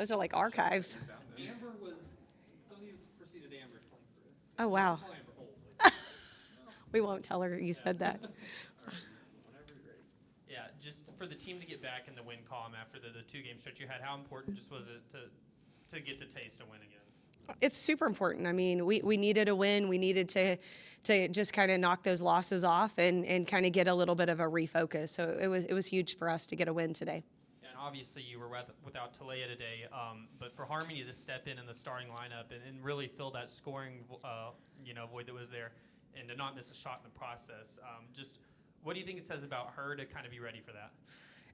Those are like archives. Amber was, some of these preceded Amber. Oh, wow. Call Amber Holt. We won't tell her you said that. Yeah, just for the team to get back in the win column after the two-game stretch you had, how important just was it to get to taste a win again? It's super important. I mean, we needed a win. We needed to just kind of knock those losses off and kind of get a little bit of a refocus. So it was huge for us to get a win today. And obviously you were without Talea today, but for Harmony to step in the starting lineup and really fill that scoring void that was there and to not miss a shot in the process, just what do you think it says about her to kind of be ready for that?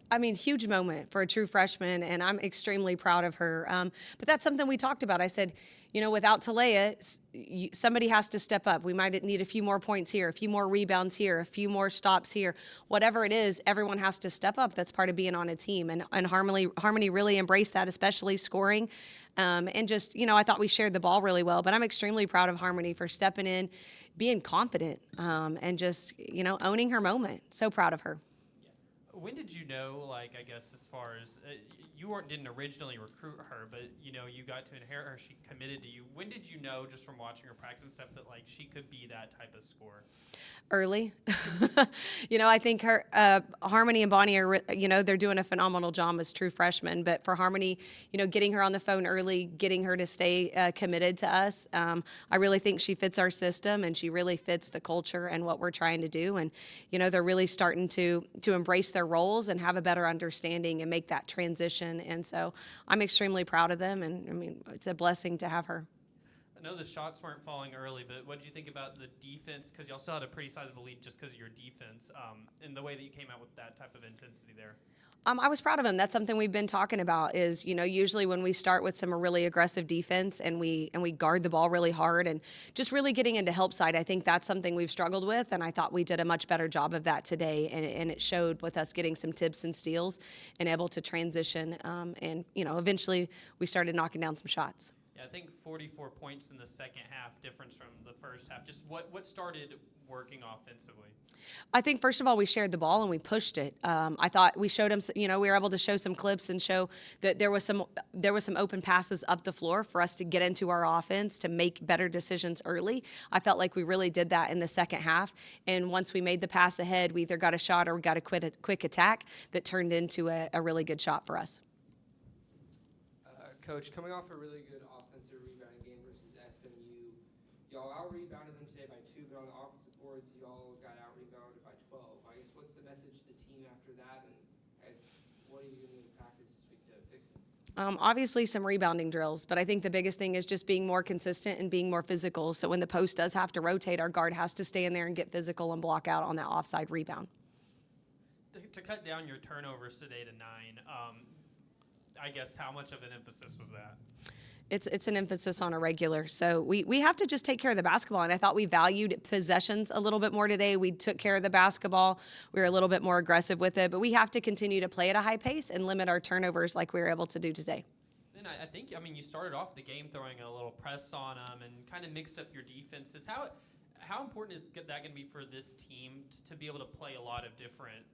I mean, huge moment for a true freshman, and I'm extremely proud of her. But that's something we talked about. I said, without Talea, somebody has to step up. We might need a few more points here, a few more rebounds here, a few more stops here. Whatever it is, everyone has to step up. That's part of being on a team. And Harmony really embraced that, especially scoring. And just, I thought we shared the ball really well. But I'm extremely proud of Harmony for stepping in, being confident, and just, owning her moment. So proud of her. When did you know, I guess, as far as you didn't originally recruit her, but you got to inherit her, she committed to you. When did you know, just from watching her practice and stuff, that she could be that type of scorer? Early. I think her Harmony and Bonnie are, they're doing a phenomenal job as true freshmen. But for Harmony, getting her on the phone early, getting her to stay committed to us, I really think she fits our system and she really fits the culture and what we're trying to do. And, they're really starting to embrace their roles and have a better understanding and make that transition. And so I'm extremely proud of them. And I mean, it's a blessing to have her. I know the shots weren't falling early, but what did you think about the defense? Because y'all still had a pretty sizable lead just because of your defense, and the way that you came out with that type of intensity there. I was proud of him. That's something we've been talking about is, usually when we start with some really aggressive defense and we guard the ball really hard and just really getting into help side, I think that's something we've struggled with. And I thought we did a much better job of that today. And it showed with us getting some tips and steals and able to transition. And eventually we started knocking down some shots. Yeah, I think 44 points in the second half, difference from the first half. Just what started working offensively? I think, first of all, we shared the ball and we pushed it. I thought we showed them, we were able to show some clips and show that there was some open passes up the floor for us to get into our offense to make better decisions early. I felt like we really did that in the second half. And once we made the pass ahead, we either got a shot or we got a quick attack that turned into a really good shot for us. Coach, coming off a really good offensive rebounding game versus SMU, y'all out-rebounded them today by 2, but on the offensive boards, y'all got out-rebounded by 12. I guess what's the message to the team after that, and what are you doing in practice this week to fix it? Obviously some rebounding drills, but I think the biggest thing is just being more consistent and being more physical. So when the post does have to rotate, our guard has to stay in there and get physical and block out on that offside rebound. To cut down your turnovers today to 9, I guess how much of an emphasis was that? It's an emphasis on a regular. So we have to just take care of the basketball. And I thought we valued possessions a little bit more today. We took care of the basketball. We were a little bit more aggressive with it. But we have to continue to play at a high pace and limit our turnovers like we were able to do today. Then I think, you started off the game throwing a little press on them and kind of mixed up your defenses. How important is that going to be for this team to be able to play a lot of different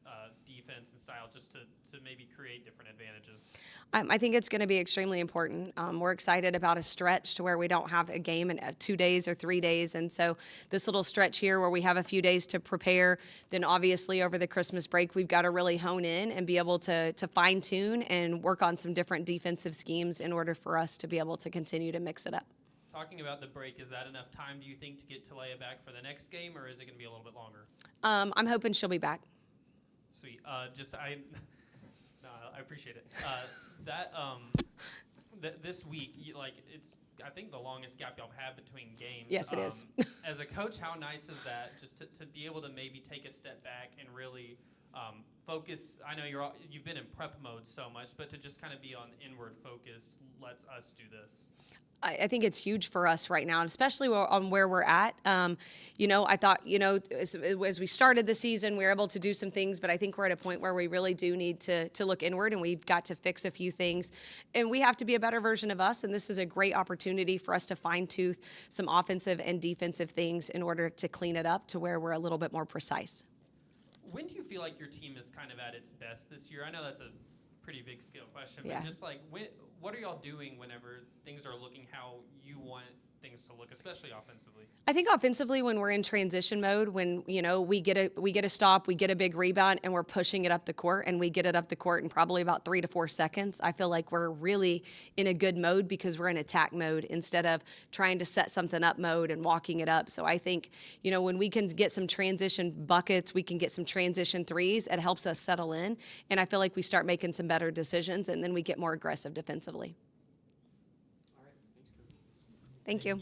defense and style just to maybe create different advantages? I think it's going to be extremely important. We're excited about a stretch to where we don't have a game in 2 days or 3 days. And so this little stretch here where we have a few days to prepare, then obviously over the Christmas break, we've got to really hone in and be able to fine tune and work on some different defensive schemes in order for us to be able to continue to mix it up. Talking about the break, is that enough time, do you think, to get Talea back for the next game, or is it going to be a little bit longer? I'm hoping she'll be back. Sweet. I appreciate it. This week, it's I think the longest gap y'all have had between games. Yes, it is. As a coach, how nice is that just to be able to maybe take a step back and really focus? I know you've been in prep mode so much, but to just kind of be on inward focus lets us do this. I think it's huge for us right now, especially on where we're at. I thought, as we started the season, we were able to do some things, but I think we're at a point where we really do need to look inward, and we've got to fix a few things. And we have to be a better version of us, and this is a great opportunity for us to fine-tooth some offensive and defensive things in order to clean it up to where we're a little bit more precise. When do you feel like your team is kind of at its best this year? I know that's a pretty big scale question, Yeah. but just like, what are y'all doing whenever things are looking how you want things to look, especially offensively? I think offensively, when we're in transition mode, when we get a stop, we get a big rebound, and we're pushing it up the court, and we get it up the court in probably about 3 to 4 seconds, I feel like we're really in a good mode because we're in attack mode instead of trying to set something up mode and walking it up. So I think when we can get some transition buckets, we can get some transition threes. It helps us settle in, and I feel like we start making some better decisions, and then we get more aggressive defensively. All right. Thanks, Coach. Thank you.